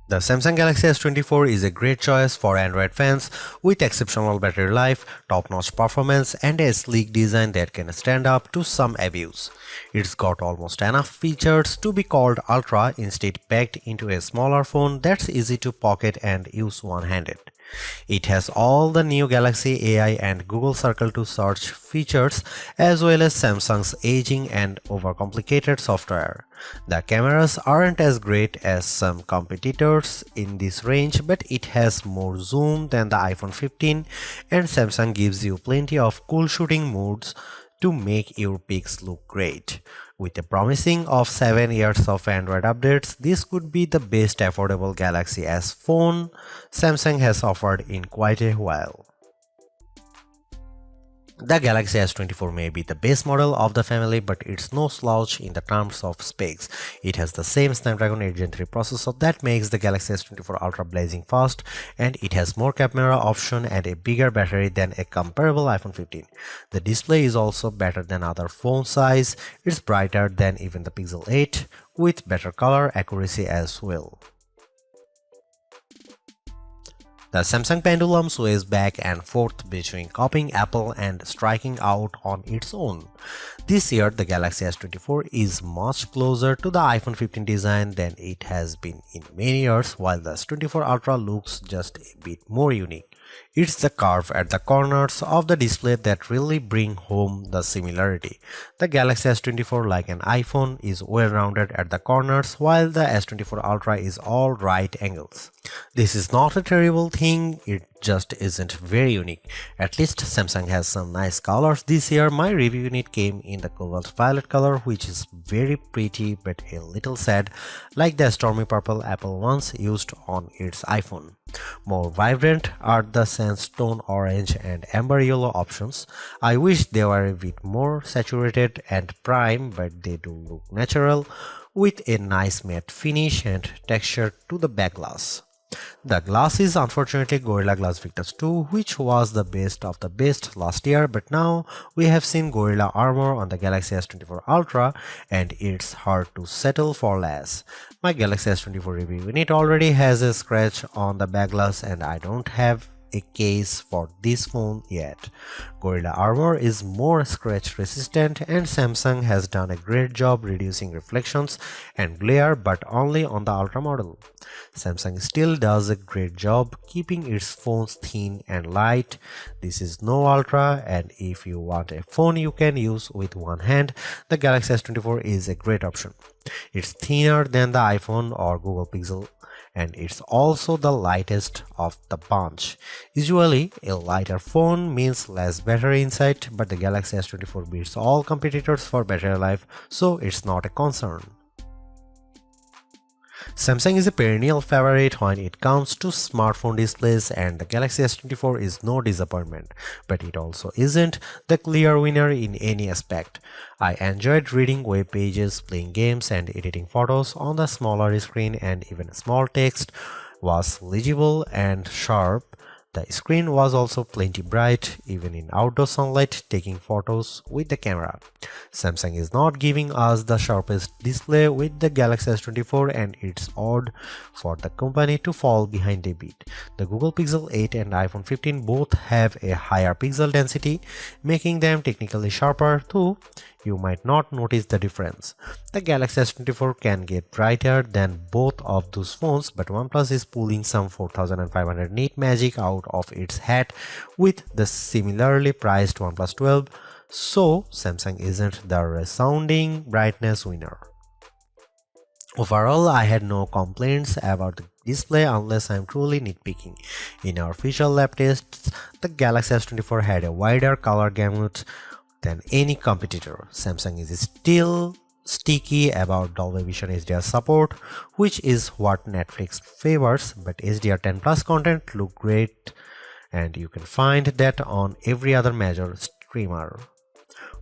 The Samsung Galaxy S24 is a great choice for Android fans with exceptional battery life, top-notch performance, and a sleek design that can stand up to some abuse. It's got almost enough features to be called Ultra, instead packed into a smaller phone that's easy to pocket and use one-handed. It has all the new Galaxy AI and Google Circle to search features, as well as Samsung's aging and overcomplicated software. The cameras aren't as great as some competitors in this range, but it has more zoom than the iPhone 15, and Samsung gives you plenty of cool shooting modes to make your pics look great. With a promising of 7 years of Android updates, this could be the best affordable Galaxy S phone Samsung has offered in quite a while. The Galaxy S24 may be the base model of the family, but it's no slouch in the terms of specs. It has the same Snapdragon 8 Gen 3 processor that makes the Galaxy S24 Ultra blazing fast, and it has more camera option and a bigger battery than a comparable iPhone 15. The display is also better than other phone size. It's brighter than even the Pixel 8, with better color accuracy as well. The Samsung pendulum sways back and forth between copying Apple and striking out on its own. This year, the Galaxy S24 is much closer to the iPhone 15 design than it has been in many years, while the S24 Ultra looks just a bit more unique. It's the curve at the corners of the display that really bring home the similarity. The Galaxy S24, like an iPhone, is well-rounded at the corners, while the S24 Ultra is all right angles. This is not a terrible thing, it just isn't very unique. At least Samsung has some nice colors this year. My review unit came in the cobalt violet color, which is very pretty but a little sad, like the stormy purple Apple once used on its iPhone. More vibrant are the sandstone orange and amber yellow options. I wish they were a bit more saturated and prime, but they do look natural with a nice matte finish and texture to the back glass. The glass is unfortunately Gorilla Glass Victus 2, which was the best of the best last year, but now we have seen Gorilla Armor on the Galaxy S24 Ultra, and it's hard to settle for less. My Galaxy S24 review unit already has a scratch on the back glass, and I don't have a case for this phone yet. Gorilla Armor is more scratch resistant, and Samsung has done a great job reducing reflections and glare, but only on the Ultra model. Samsung still does a great job keeping its phones thin and light. This is no Ultra, and if you want a phone you can use with one hand, the Galaxy S24 is a great option. It's thinner than the iPhone or Google Pixel, and it's also the lightest of the bunch. Usually, a lighter phone means less battery inside, but the Galaxy S24 beats all competitors for battery life, so it's not a concern. Samsung is a perennial favorite when it comes to smartphone displays, and the Galaxy S24 is no disappointment, but it also isn't the clear winner in any aspect. I enjoyed reading web pages, playing games, and editing photos on the smaller screen, and even small text was legible and sharp. The screen was also plenty bright, even in outdoor sunlight, taking photos with the camera. Samsung is not giving us the sharpest display with the Galaxy S24, and it's odd for the company to fall behind a bit. The Google Pixel 8 and iPhone 15 both have a higher pixel density, making them technically sharper, though you might not notice the difference. The Galaxy S24 can get brighter than both of those phones, but OnePlus is pulling some 4500 nit magic out of its hat with the similarly priced OnePlus 12, so Samsung isn't the resounding brightness winner. Overall, I had no complaints about the display unless I'm truly nitpicking. In our official lab tests, the Galaxy S24 had a wider color gamut than any competitor. Samsung is still sticky about Dolby Vision HDR support, which is what Netflix favors, but HDR10 Plus content look great, and you can find that on every other major streamer.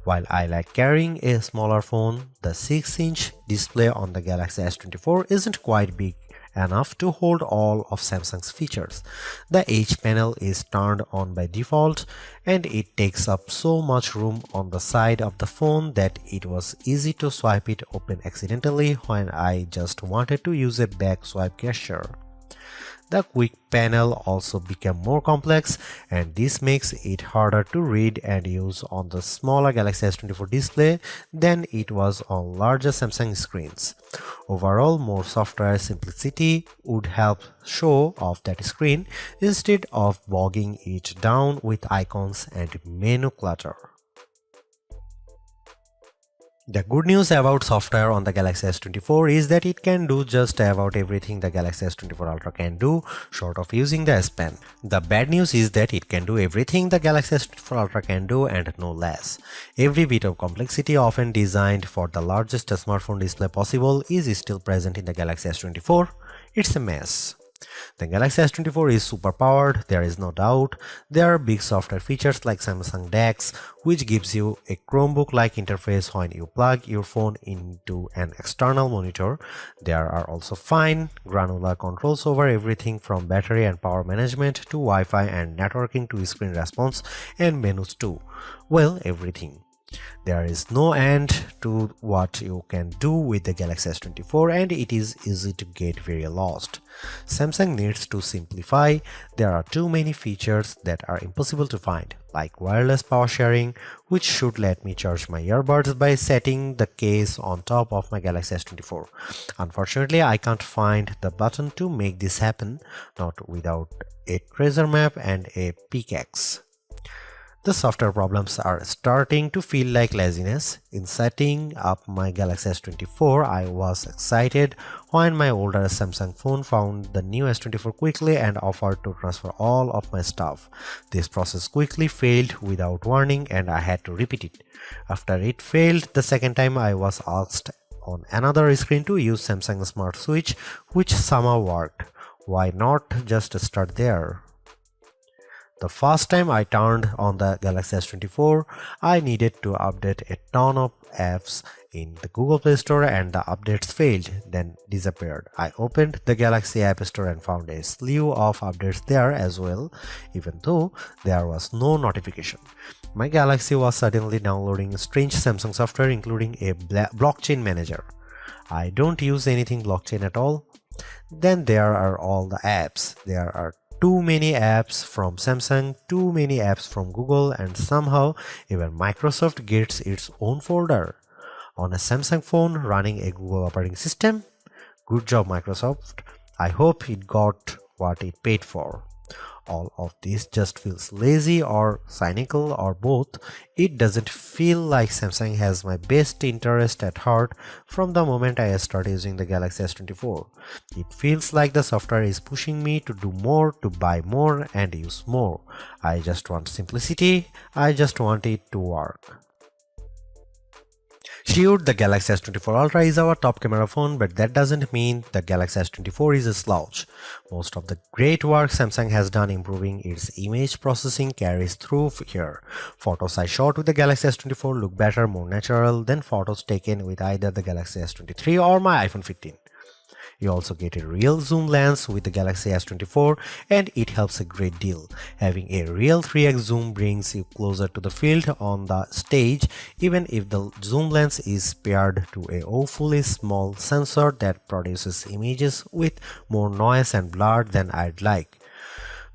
While I like carrying a smaller phone, the 6-inch display on the Galaxy S24 isn't quite big enough to hold all of Samsung's features. The H panel is turned on by default, and it takes up so much room on the side of the phone that it was easy to swipe it open accidentally when I just wanted to use a back swipe gesture. The quick panel also became more complex, and this makes it harder to read and use on the smaller Galaxy S24 display than it was on larger Samsung screens. Overall, more software simplicity would help show off that screen instead of bogging it down with icons and menu clutter. The good news about software on the Galaxy S24 is that it can do just about everything the Galaxy S24 Ultra can do, short of using the S Pen. The bad news is that it can do everything the Galaxy S24 Ultra can do and no less. Every bit of complexity often designed for the largest smartphone display possible is still present in the Galaxy S24. It's a mess. The Galaxy S24 is super powered, there is no doubt. There are big software features like Samsung DeX, which gives you a Chromebook-like interface when you plug your phone into an external monitor. There are also fine, granular controls over everything from battery and power management to Wi-Fi and networking to screen response and menus too. Well, everything. There is no end to what you can do with the Galaxy S24, and it is easy to get very lost. Samsung needs to simplify. There are too many features that are impossible to find, like wireless power sharing, which should let me charge my earbuds by setting the case on top of my Galaxy S24. Unfortunately, I can't find the button to make this happen, not without a treasure map and a pickaxe. The software problems are starting to feel like laziness. In setting up my Galaxy S24, I was excited when my older Samsung phone found the new S24 quickly and offered to transfer all of my stuff. This process quickly failed without warning and I had to repeat it. After it failed the second time, I was asked on another screen to use Samsung Smart Switch, which somehow worked. Why not just start there? The first time I turned on the Galaxy S24, I needed to update a ton of apps in the Google Play Store and the updates failed, then disappeared. I opened the Galaxy App Store and found a slew of updates there as well, even though there was no notification. My Galaxy was suddenly downloading strange Samsung software including a blockchain manager. I don't use anything blockchain at all. Then there are all the apps. There are too many apps from Samsung, too many apps from Google, and somehow even Microsoft gets its own folder. On a Samsung phone running a Google operating system? Good job, Microsoft. I hope it got what it paid for. All of this just feels lazy or cynical or both. It doesn't feel like Samsung has my best interest at heart from the moment I started using the Galaxy S24. It feels like the software is pushing me to do more, to buy more and use more. I just want simplicity. I just want it to work. Sure, the Galaxy S24 Ultra is our top camera phone, but that doesn't mean the Galaxy S24 is a slouch. Most of the great work Samsung has done improving its image processing carries through here. Photos I shot with the Galaxy S24 look better, more natural than photos taken with either the Galaxy S23 or my iPhone 15. You also get a real zoom lens with the Galaxy S24 and it helps a great deal. Having a real 3x zoom brings you closer to the field on the stage, even if the zoom lens is paired to a awfully small sensor that produces images with more noise and blur than I'd like.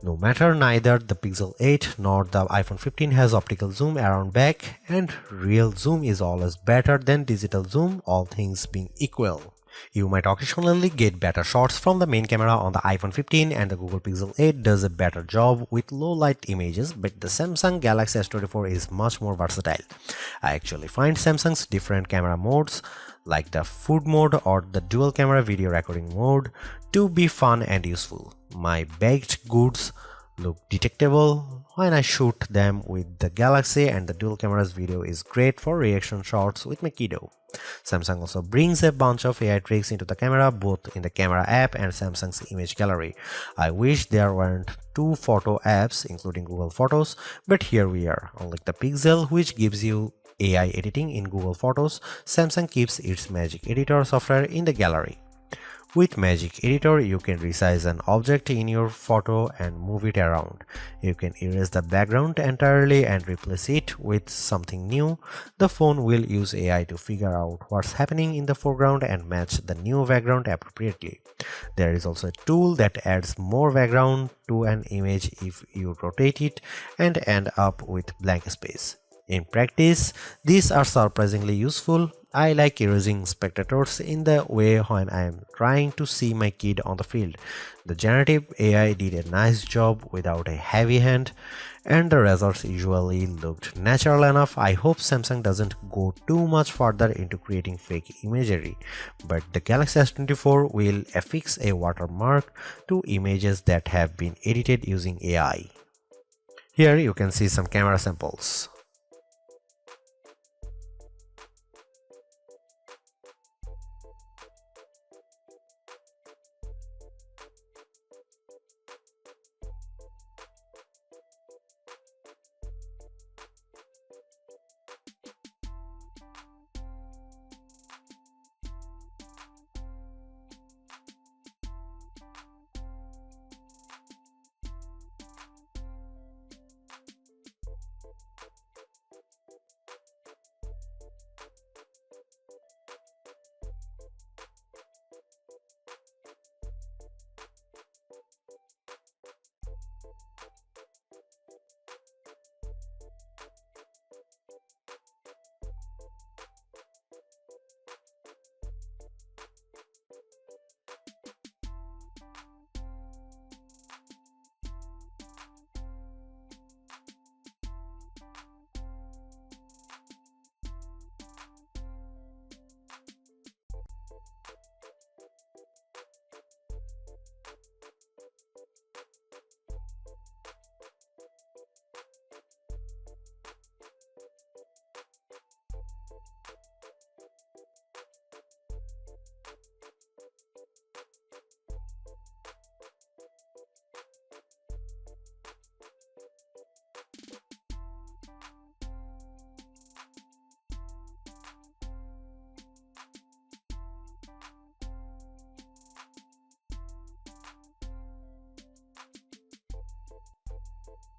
No matter, neither the Pixel 8 nor the iPhone 15 has optical zoom around back, and real zoom is always better than digital zoom, all things being equal. You might occasionally get better shots from the main camera on the iPhone 15 and the Google Pixel 8 does a better job with low light images, but the Samsung Galaxy S24 is much more versatile. I actually find Samsung's different camera modes like the food mode or the dual camera video recording mode to be fun and useful. My baked goods look detectable when I shoot them with the Galaxy, and the dual camera's video is great for reaction shots with my kiddo. Samsung also brings a bunch of AI tricks into the camera, both in the camera app and Samsung's image gallery. I wish there weren't two photo apps including Google Photos, but here we are. Unlike the Pixel, which gives you AI editing in Google Photos, Samsung keeps its magic editor software in the gallery. With Magic Editor, you can resize an object in your photo and move it around. You can erase the background entirely and replace it with something new. The phone will use AI to figure out what's happening in the foreground and match the new background appropriately. There is also a tool that adds more background to an image if you rotate it and end up with blank space. In practice, these are surprisingly useful. I like erasing spectators in the way when I am trying to see my kid on the field. The generative AI did a nice job without a heavy hand, and the results usually looked natural enough. I hope Samsung doesn't go too much further into creating fake imagery, but the Galaxy S24 will affix a watermark to images that have been edited using AI. Here you can see some camera samples.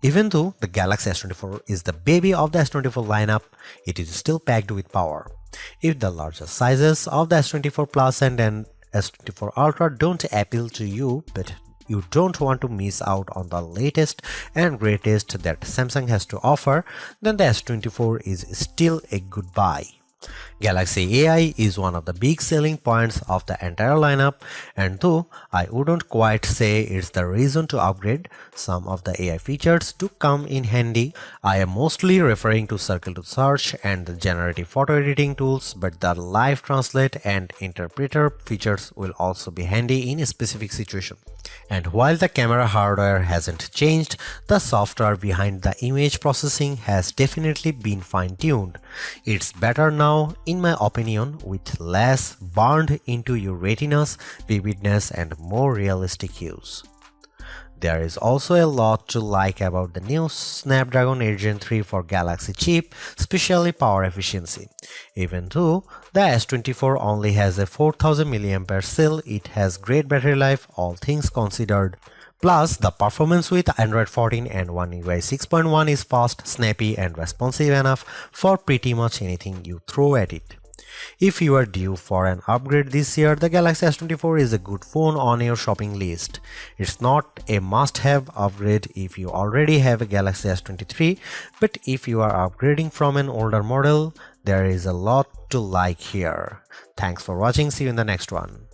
Even though the Galaxy S24 is the baby of the S24 lineup, it is still packed with power. If the larger sizes of the S24 Plus and S24 Ultra don't appeal to you, but you don't want to miss out on the latest and greatest that Samsung has to offer, then the S24 is still a good buy. Galaxy AI is one of the big selling points of the entire lineup, and though I wouldn't quite say it's the reason to upgrade, some of the AI features do come in handy. I am mostly referring to Circle to Search and the generative photo editing tools, but the live translate and interpreter features will also be handy in a specific situation. And while the camera hardware hasn't changed, the software behind the image processing has definitely been fine-tuned. It's better now, in my opinion, with less burned into your retinas, vividness, and more realistic hues. There is also a lot to like about the new Snapdragon 8 Gen 3 for Galaxy chip, especially power efficiency. Even though the S24 only has a 4000 mAh cell, it has great battery life, all things considered. Plus, the performance with Android 14 and One UI 6.1 is fast, snappy, and responsive enough for pretty much anything you throw at it. If you are due for an upgrade this year, the Galaxy S24 is a good phone on your shopping list. It's not a must-have upgrade if you already have a Galaxy S23, but if you are upgrading from an older model, there is a lot to like here. Thanks for watching, see you in the next one.